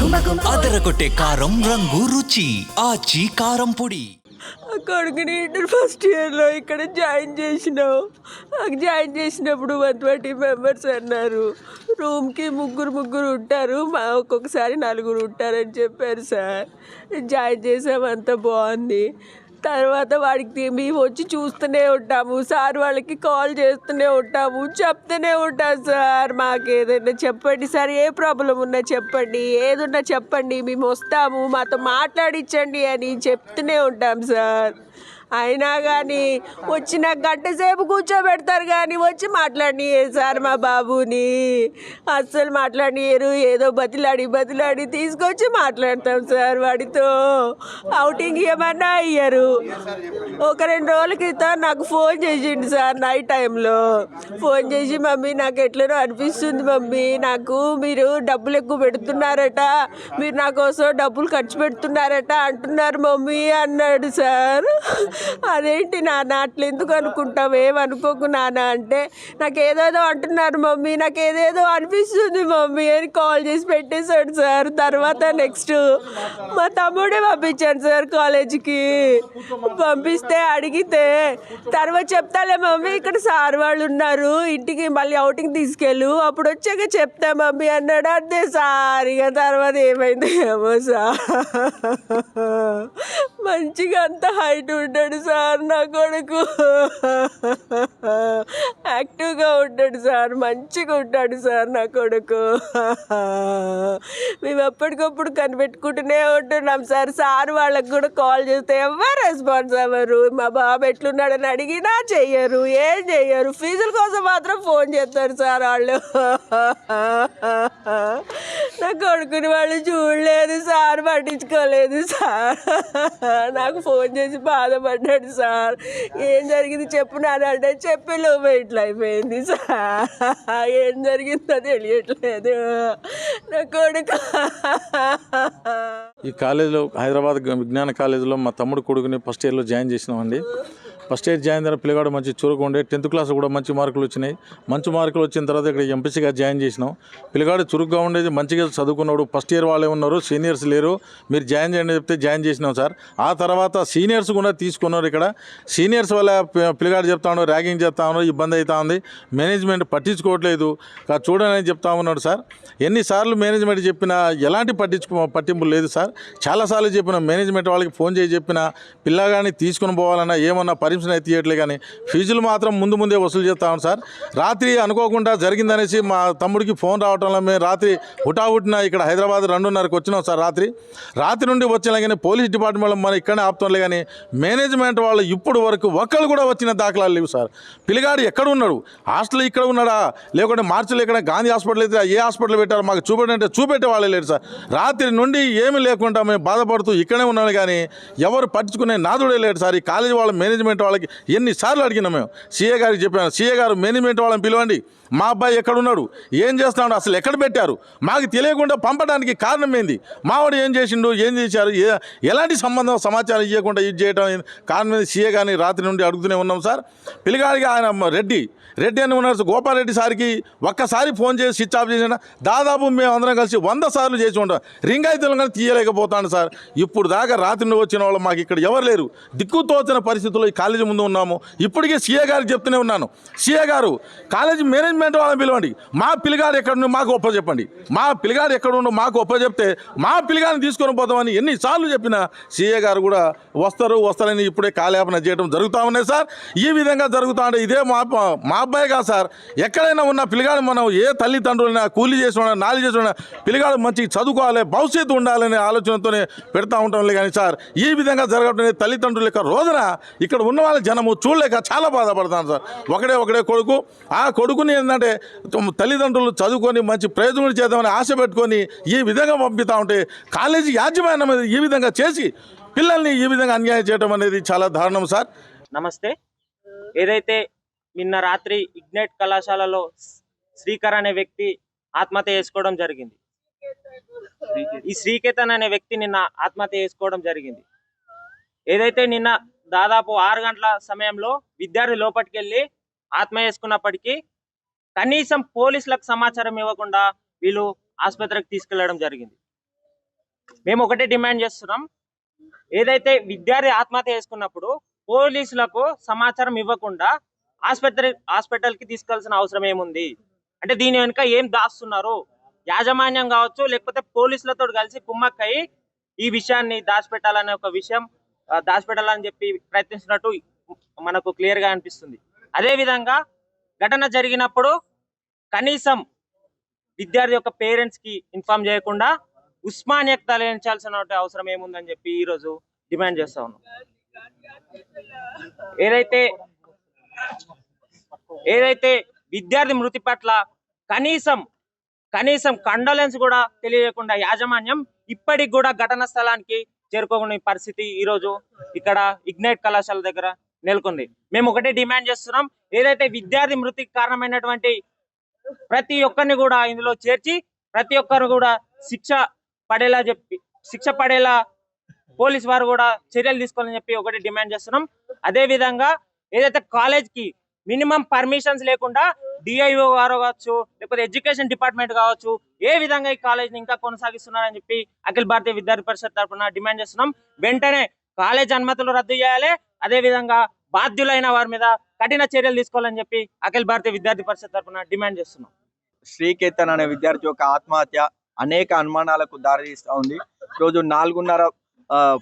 అదరగొట్టే కారం రంగు రుచి ఆచి కారం పొడి. కొడుకుని ఇంటర్ ఫస్ట్ ఇయర్లో ఇక్కడ జాయిన్ చేసినావు. నాకు జాయిన్ చేసినప్పుడు 120 మెంబర్స్ అన్నారు. రూమ్కి ముగ్గురు ఉంటారు, ఒక్కొక్కసారి 4 ఉంటారని చెప్పారు సార్. జాయిన్ చేసామంతా బాగుంది. తర్వాత వాడికి మేము వచ్చి చూస్తూనే ఉంటాము సార్, వాళ్ళకి కాల్ చేస్తూనే ఉంటాము, చెప్తూనే ఉంటాం సార్. మాకు ఏదైనా చెప్పండి సార్, ఏ ప్రాబ్లం ఉన్నా చెప్పండి, ఏదున్నా చెప్పండి, మేము వస్తాము, మాతో మాట్లాడించండి అని చెప్తూనే ఉంటాం సార్. అయినా కానీ వచ్చిన గంట సేపు కూర్చోబెడతారు కానీ వచ్చి మాట్లాడినారు సార్. మా బాబుని అస్సలు మాట్లాడినారు. ఏదో బతిలాడి తీసుకొచ్చి మాట్లాడతాం సార్ వాడితో. అవుటింగ్ ఇవ్వమన్నా అయ్యారు. ఒక 2 రోజుల క్రితం నాకు ఫోన్ చేసిండు సార్. నైట్ టైంలో ఫోన్ చేసి, మమ్మీ నాకు ఎట్లనో అనిపిస్తుంది మమ్మీ, నాకు మీరు డబ్బులు ఎక్కువ పెడుతున్నారట, మీరు నా కోసం డబ్బులు ఖర్చు పెడుతున్నారట అంటున్నారు మమ్మీ అన్నాడు సార్. అదేంటి నాన్న అట్లా ఎందుకు అనుకుంటావు, ఏమనుకోకు నాన్న అంటే, నాకు ఏదేదో అంటున్నారు మమ్మీ, నాకు ఏదేదో అనిపిస్తుంది మమ్మీ అని కాల్ చేసి పెట్టేశాడు సార్. తర్వాత నెక్స్ట్ మా తమ్ముడే పంపించాను సార్ కాలేజీకి. పంపిస్తే అడిగితే తర్వాత చెప్తాలే మమ్మీ, ఇక్కడ సార్ వాళ్ళు ఉన్నారు, ఇంటికి మళ్ళీ అవుటింగ్ తీసుకెళ్ళు, అప్పుడు వచ్చాక చెప్తా మమ్మీ అన్నాడు. అంతే సార్. ఇక తర్వాత ఏమైంది ఏమో సార్. మంచిగా అంత హైట్ ఉంటాడు సార్ నా కొడుకు. యాక్టివ్గా ఉంటాడు సార్, మంచిగా ఉంటాడు సార్ నా కొడుకు. మేము ఎప్పటికప్పుడు కనిపెట్టుకుంటూనే ఉంటున్నాం సార్. సార్ వాళ్ళకు కూడా కాల్ చేస్తే ఎవరు రెస్పాన్స్ అవ్వరు. మా బాబు ఎట్లున్నాడని అడిగినా చెయ్యరు, ఏం చెయ్యరు. ఫీజుల కోసం మాత్రం ఫోన్ చేస్తారు సార్ వాళ్ళు. నా కొడుకుని వాళ్ళు చూడలేదు సార్, పట్టించుకోలేదు సార్. నాకు ఫోన్ చేసి బాధపడ్డాడు సార్. ఏం జరిగింది చెప్పు నాన్న అంటే, చెప్పేలోపు ఇట్లా అయిపోయింది సార్. ఏం జరిగిందో తెలియట్లేదు నా కొడుకు. ఈ కాలేజీలో, హైదరాబాద్ విజ్ఞాన కాలేజీలో మా తమ్ముడు కొడుకుని ఫస్ట్ ఇయర్లో జాయిన్ చేసినామండి. ఫస్ట్ ఇయర్ జాయిన్ అయిన పిల్లగాడు మంచి చురుకు ఉండే, 10th క్లాస్ కూడా మంచి మార్కులు వచ్చినాయి. మంచి మార్కులు వచ్చిన తర్వాత ఇక్కడ ఎంపీసీగా జాయిన్ చేసినాం. పిల్లగాడు చురుగ్గా ఉండేది, మంచిగా చదువుకున్నాడు. ఫస్ట్ ఇయర్ వాళ్ళే ఉన్నారు, సీనియర్స్ లేరు, మీరు జాయిన్ చేయండి చెప్తే జాయిన్ చేసినాం సార్. ఆ తర్వాత సీనియర్స్ కూడా తీసుకున్నారు. ఇక్కడ సీనియర్స్ వల్ల పిల్లగాడు చెప్తా ఉన్నారు, ర్యాగింగ్ చేస్తా ఉన్నారు, ఇబ్బంది అవుతా ఉంది, మేనేజ్మెంట్ పట్టించుకోవట్లేదు చూడని చెప్తా ఉన్నాడు సార్. ఎన్నిసార్లు మేనేజ్మెంట్ చెప్పినా ఎలాంటి పట్టింపు లేదు సార్. చాలాసార్లు చెప్పిన మేనేజ్మెంట్ వాళ్ళకి ఫోన్ చేసి చెప్పిన, పిల్లగాని తీసుకుని పోవాలన్నా ఏమన్నా పర్మిషన్ అయితే తీయట్లే, కానీ ఫీజులు మాత్రం ముందే వసూలు చేస్తాం సార్. రాత్రి అనుకోకుండా జరిగిందనేసి మా తమ్ముడికి ఫోన్ రావటంలో మేము రాత్రి హుటాహుటిన ఇక్కడ హైదరాబాద్ 2:30కి వచ్చినాం సార్. రాత్రి నుండి వచ్చినా కానీ పోలీస్ డిపార్ట్మెంట్ మనం ఇక్కడనే ఆపుతాంలే, కానీ మేనేజ్మెంట్ వాళ్ళు ఇప్పుడు వరకు ఒక్కళ్ళు కూడా వచ్చిన దాఖలాలు లేవు సార్. పిల్లగాడు ఎక్కడ ఉన్నాడు, హాస్టల్ ఇక్కడ ఉన్నాడా, లేకుంటే మార్చిలో ఇక్కడ గాంధీ హాస్పిటల్ అయితే ఏ హాస్పిటల్ పెట్టారో మాకు చూపెట్టంటే చూపెట్టే వాళ్ళే లేరు సార్. రాత్రి నుండి ఏమీ లేకుండా మేము బాధపడుతూ ఇక్కడే ఉన్నాం, కానీ ఎవరు పట్టించుకునే నాదుడే లేడు సార్. ఈ కాలేజీ వాళ్ళ మేనేజ్మెంట్ వాళ్ళకి ఎన్నిసార్లు అడిగినాం. మేము సీఏ గారికి చెప్పాను, సీఏ గారు మేనేజ్మెంట్ వాళ్ళని పిలవండి, మా అబ్బాయి ఎక్కడున్నాడు, ఏం చేస్తున్నాడు, అసలు ఎక్కడ పెట్టారు, మాకు తెలియకుండా పంపడానికి కారణం ఏంది, మావాడు ఏం చేసిండు, ఏం చేశారు, ఎలాంటి సమాచారం ఇవ్వకుండా ఇది చేయడం కారణం ఏంది, సీఏ గారిని రాత్రి నుండి అడుగుతూనే ఉన్నాం సార్. పిల్లగాడికి ఆయన రెడ్డి అని ఉన్నారు, గోపాలరెడ్డి సార్కి ఒక్కసారి ఫోన్ చేసి స్విచ్ ఆఫ్ చేసిన, దాదాపు మేము అందరం కలిసి 100 సార్లు చేసి ఉంటాం, రింగ్ అయితే కానీ తీయలేకపోతాను సార్. ఇప్పుడు దాకా రాత్రి నుండి వచ్చిన వాళ్ళు మాకు ఇక్కడ ఎవరు లేరు, దిక్కుతోచిన పరిస్థితుల్లో ఈ కాలేజీ ముందు ఉన్నాము. ఇప్పటికే సీఏ గారికి చెప్తూనే ఉన్నాను, సీఏ గారు కాలేజీ మేనేజ్మెంట్ వాళ్ళని పిలవండి, మా పిల్లగాడు ఎక్కడుండి మాకు ఒప్పచెప్పండి, మా పిల్లగాడు ఎక్కడుండో మాకు ఒప్పచెప్తే మా పిల్లగాడిని తీసుకొని పోతామని ఎన్నిసార్లు చెప్పినా సీఏ గారు కూడా వస్తారని ఇప్పుడే కాలేపన చేయడం జరుగుతూ ఉన్నాయి సార్. ఈ విధంగా జరుగుతూ ఉంటే ఇదే మా అబ్బాయి కాదు సార్. ఎక్కడైనా ఉన్న పిల్లగాడు మనం ఏ తల్లిదండ్రులైనా కూలీ చేసిన నాలి చేసిన పిల్లగాడు మంచిగా చదువుకోవాలి, భవిష్యత్తు ఉండాలనే ఆలోచనతోనే పెడతా ఉంటాంలే, కానీ సార్ ఈ విధంగా జరగడం తల్లిదండ్రుల యొక్క రోజున ఇక్కడ ఉన్న వాళ్ళ జనము చూడలేక చాలా బాధపడతాను సార్. ఒకడే కొడుకు, ఆ కొడుకుని ఏంటంటే తల్లిదండ్రులు చదువుకొని మంచి ప్రయోజనం చేద్దామని ఆశ పెట్టుకొని ఈ విధంగా పంపిస్తూ ఉంటే కాలేజీ యాజమాన్యం అనేది ఈ విధంగా చేసి పిల్లల్ని ఈ విధంగా అన్యాయం చేయడం అనేది చాలా దారుణం సార్. నమస్తే. ఏదైతే నిన్న రాత్రి ఇగ్నైట్ కళాశాలలో శ్రీకర్ అనే వ్యక్తి ఆత్మహత్య చేసుకోవడం జరిగింది, ఈ శ్రీకేతన్ అనే వ్యక్తి నిన్న ఆత్మహత్య చేసుకోవడం జరిగింది. ఏదైతే నిన్న దాదాపు 6 గంటల సమయంలో విద్యార్థి లోపలికి వెళ్ళి ఆత్మ చేసుకున్నప్పటికీ కనీసం పోలీసులకు సమాచారం ఇవ్వకుండా వీళ్ళు ఆసుపత్రికి తీసుకెళ్లడం జరిగింది. మేము ఒకటే డిమాండ్ చేస్తున్నాం, ఏదైతే విద్యార్థి ఆత్మహత్య చేసుకున్నప్పుడు పోలీసులకు సమాచారం ఇవ్వకుండా హాస్పిటల్కి తీసుకెళ్లాల్సిన అవసరం ఏముంది? అంటే దీని వెనుక ఏం దాస్తున్నారు? యాజమాన్యం కావచ్చు, లేకపోతే పోలీసులతో కలిసి కుమ్మక్కయి ఈ విషయాన్ని దాచిపెట్టాలనే ఒక విషయం దాచిపెట్టాలని చెప్పి ప్రయత్నిస్తున్నట్టు మనకు క్లియర్ గా అనిపిస్తుంది. అదే విధంగా ఘటన జరిగినప్పుడు కనీసం విద్యార్థి యొక్క పేరెంట్స్ కి ఇన్ఫార్మ్ చేయకుండా ఉస్మానియాకి తరలించాల్సిన అవసరం ఏముందని చెప్పి ఈ రోజు డిమాండ్ చేస్తా ఉన్నాం. ఏదైతే విద్యార్థి మృతి పట్ల కనీసం కండోలెన్స్ కూడా తెలియకుండా యాజమాన్యం ఇప్పటికి కూడా ఘటనా స్థలానికి చేరుకోని పరిస్థితి ఈ రోజు ఇక్కడ ఇగ్నైట్ కళాశాల దగ్గర నెలకొంది. మేము ఒకటే డిమాండ్ చేస్తున్నాం, ఏదైతే విద్యార్థి మృతికి కారణమైనటువంటి ప్రతి ఒక్కరిని కూడా ఇందులో చేర్చి ప్రతి ఒక్కరు కూడా శిక్ష పడేలా పోలీస్ వారు కూడా చర్యలు తీసుకోవాలని చెప్పి ఒకటి డిమాండ్ చేస్తున్నాం. అదే విధంగా ఏదైతే కాలేజ్ కి మినిమం పర్మిషన్స్ లేకుండా డిఐఓ గారు కావచ్చు, లేకపోతే ఎడ్యుకేషన్ డిపార్ట్మెంట్ కావచ్చు, ఏ విధంగా ఈ కాలేజ్ ని ఇంకా కొనసాగిస్తున్నారని చెప్పి అఖిల భారతీయ విద్యార్థి పరిషత్ తరఫున డిమాండ్ చేస్తున్నాం. వెంటనే కాలేజ్ అనుమతులు రద్దు చేయాలి, అదే విధంగా బాధ్యులైన వారి మీద కఠిన చర్యలు తీసుకోవాలని చెప్పి అఖిల భారతీయ విద్యార్థి పరిషత్ తరఫున డిమాండ్ చేస్తున్నాం. శ్రీకేతన్ అనే విద్యార్థి యొక్క ఆత్మహత్య అనేక అనుమానాలకు దారితీస్తా ఉంది. రోజు 4:30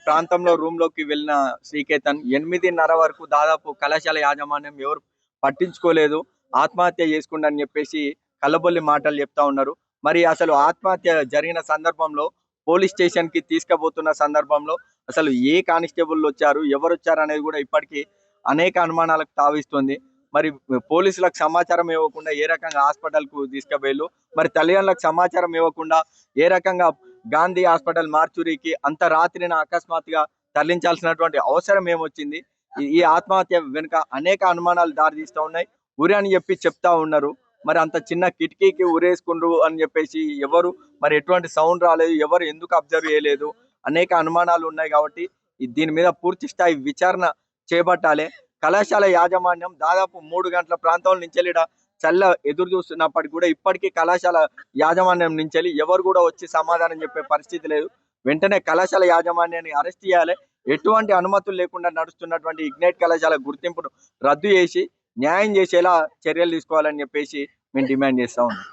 ప్రాంతంలో రూమ్ లోకి వెళ్ళిన శ్రీకేతన్ 8:30 వరకు దాదాపు కళాశాల యాజమాన్యం ఎవరు పట్టించుకోలేదు, ఆత్మహత్య చేసుకుండని చెప్పేసి కల్లబొల్లి మాటలు చెప్తా ఉన్నారు. మరి అసలు ఆత్మహత్య జరిగిన సందర్భంలో పోలీస్ స్టేషన్ కి తీసుకుపోతున్న సందర్భంలో అసలు ఏ కానిస్టేబుల్ వచ్చారు, ఎవరు వచ్చారు అనేది కూడా ఇప్పటికీ అనేక అనుమానాలకు తావిస్తుంది. మరి పోలీసులకు సమాచారం ఇవ్వకుండా ఏ రకంగా హాస్పిటల్ కు తీసుకుపోయారు, మరి తల్లిదండ్రులకు సమాచారం ఇవ్వకుండా ఏ రకంగా గాంధీ హాస్పిటల్ మార్చురీకి అంత రాత్రిన అకస్మాత్తుగా తరలించాల్సినటువంటి అవసరం ఏమొచ్చింది? ఈ ఆత్మహత్య వెనుక అనేక అనుమానాలు దారితీస్తూ ఉన్నాయి. ఉరి అని చెప్పి చెప్తా ఉన్నారు, మరి అంత చిన్న కిటికీకి ఉరేసుకుండ్రు అని చెప్పేసి ఎవరు, మరి ఎటువంటి సౌండ్ రాలేదు, ఎవరు ఎందుకు అబ్జర్వ్ చేయలేదు, అనేక అనుమానాలు ఉన్నాయి. కాబట్టి దీని మీద పూర్తి స్థాయి విచారణ చేపట్టాలి. కళాశాల యాజమాన్యం దాదాపు 3 గంటల ప్రాంతం నుంచి చల్ల ఎదురు చూస్తున్నప్పటికీ కూడా ఇప్పటికీ కళాశాల యాజమాన్యం నుంచి ఎవరు కూడా వచ్చి సమాధానం చెప్పే పరిస్థితి లేదు. వెంటనే కళాశాల యాజమాన్యాన్ని అరెస్ట్ చేయాలి. ఎటువంటి అనుమతులు లేకుండా నడుస్తున్నటువంటి ఇగ్నైట్ కళాశాల గుర్తింపును రద్దు చేసి న్యాయం చేసేలా చర్యలు తీసుకోవాలని చెప్పేసి మేము డిమాండ్ చేస్తా ఉన్నాం.